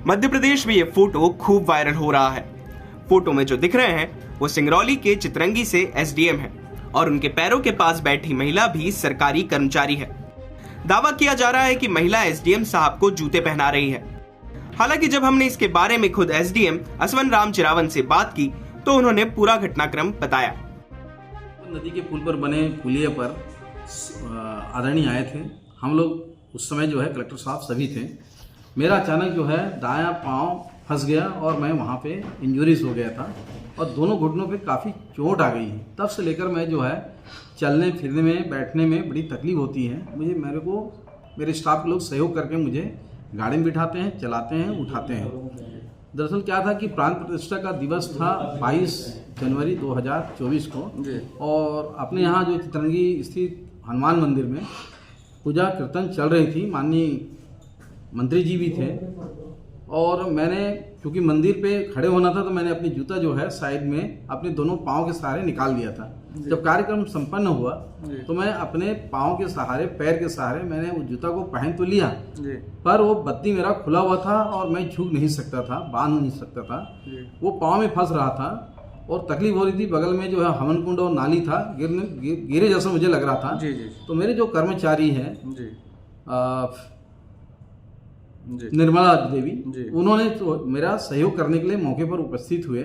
मध्य प्रदेश में ये फोटो खूब वायरल हो रहा है। फोटो में जो दिख रहे हैं वो सिंगरौली के चितरंगी से एसडीएम है और उनके पैरों के पास बैठी महिला भी सरकारी कर्मचारी है। दावा किया जा रहा है कि महिला एसडीएम साहब को जूते पहना रही है। हालांकि जब हमने इसके बारे में खुद एसडीएम असवन राम चिरावन से बात की तो उन्होंने पूरा घटनाक्रम बताया। नदी के पुल पर बने पुलिया पर आदरणीय आए थे। हम लोग उस समय जो है कलेक्टर साहब सभी थे। मेरा अचानक जो है दायां पांव फंस गया और मैं वहाँ पे इंजरीज हो गया था और दोनों घुटनों पे काफ़ी चोट आ गई है। तब से लेकर मैं जो है चलने फिरने में बैठने में बड़ी तकलीफ होती है। मेरे स्टाफ के लोग सहयोग करके मुझे गाड़ी में बिठाते हैं, चलाते हैं, उठाते हैं। दरअसल क्या था कि प्राण प्रतिष्ठा का दिवस था 22 जनवरी 2024 को और अपने यहाँ जो चितरंगी स्थित हनुमान मंदिर में पूजा कीर्तन चल रही थी। माननीय मंत्री जी भी थे और मैंने क्योंकि मंदिर पे खड़े होना था तो मैंने अपनी जूता जो है साइड में अपने दोनों पाँव के सहारे निकाल दिया था। जब कार्यक्रम संपन्न हुआ तो मैं अपने पाँव के सहारे, पैर के सहारे मैंने उस जूता को पहन तो लिया, पर वो बत्ती मेरा खुला हुआ था और मैं झुक नहीं सकता था, बांध नहीं सकता था। वो पाँव में फंस रहा था और तकलीफ हो रही थी। बगल में जो है हवन कुंड और नाली था, गिरे जैसा मुझे लग रहा था। तो मेरे जो कर्मचारी हैं निर्मला देवी, उन्होंने तो मेरा सहयोग करने के लिए मौके पर उपस्थित हुए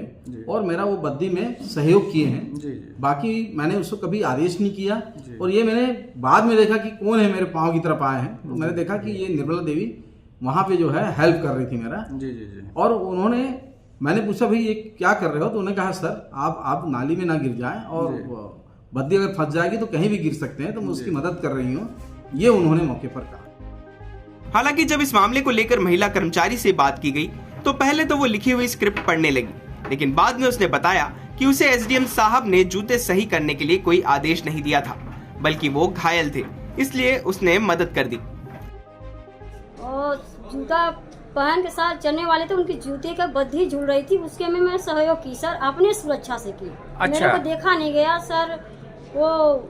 और मेरा वो बद्दी में सहयोग किए हैं। बाकी मैंने उसको कभी आदेश नहीं किया और ये मैंने बाद में देखा कि कौन है मेरे पाँव की तरफ आए हैं तो मैंने देखा कि ये निर्मला देवी वहाँ पे जो है हेल्प कर रही थी मेरा। और उन्होंने, मैंने पूछा भाई ये क्या कर रहे हो, तो उन्होंने कहा सर आप नाली में ना गिर जाएं और बद्दी अगर फंस जाएगी तो कहीं भी गिर सकते हैं, तो मैं उसकी मदद कर रही हूँ, ये उन्होंने मौके पर कहा। हालांकि जब इस मामले को लेकर महिला कर्मचारी से बात की गई तो पहले तो वो लिखी हुई स्क्रिप्ट पढ़ने लगी, लेकिन बाद में उसने बताया कि उसे एसडीएम साहब ने जूते सही करने के लिए कोई आदेश नहीं दिया था, बल्कि वो घायल थे, इसलिए उसने मदद कर दी। और जूता पहन के साथ चलने वाले थे, उनकी जूते का बद्दी झूल रही थी, उसके में मैं सहयोग की सर, अपने सुरक्षा से की। अच्छा। मेरे को देखा नहीं गया सर। वो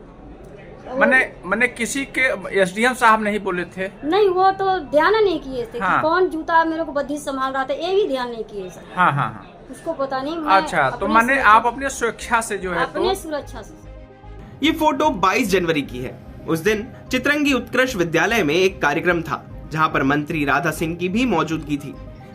मैंने किसी के एसडीएम साहब नहीं बोले थे? नहीं, वो तो ध्यान नहीं किए थे। हाँ। कि कौन जूता मेरे को बद्दी संभाल रहा था, ये भी ध्यान नहीं किए सर। हाँ हाँ हाँ, उसको पता नहीं। अच्छा, तो मैंने आप अपने सुरक्षा से जो है अपने सुरक्षा से। ये फोटो 22 जनवरी की है। उस दिन चितरंगी उत्कृष्ट विद्यालय में एक कार्यक्रम था जहां पर मंत्री राधा सिंह की भी मौजूदगी थी।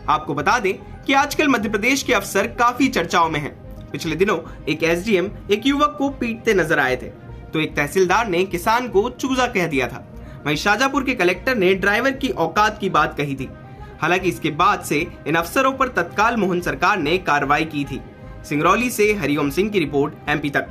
आपको बता दें कि आजकल मध्य प्रदेश के अफसर काफी चर्चाओं में हैं। पिछले दिनों एक एसडीएम एक युवक को पीटते नजर आए थे तो एक तहसीलदार ने किसान को चूजा कह दिया था। वहीं शाजापुर के कलेक्टर ने ड्राइवर की औकात की बात कही थी। हालांकि इसके बाद से इन अफसरों पर तत्काल मोहन सरकार ने कार्रवाई की थी। सिंगरौली से हरिओम सिंह की रिपोर्ट, एमपी तक।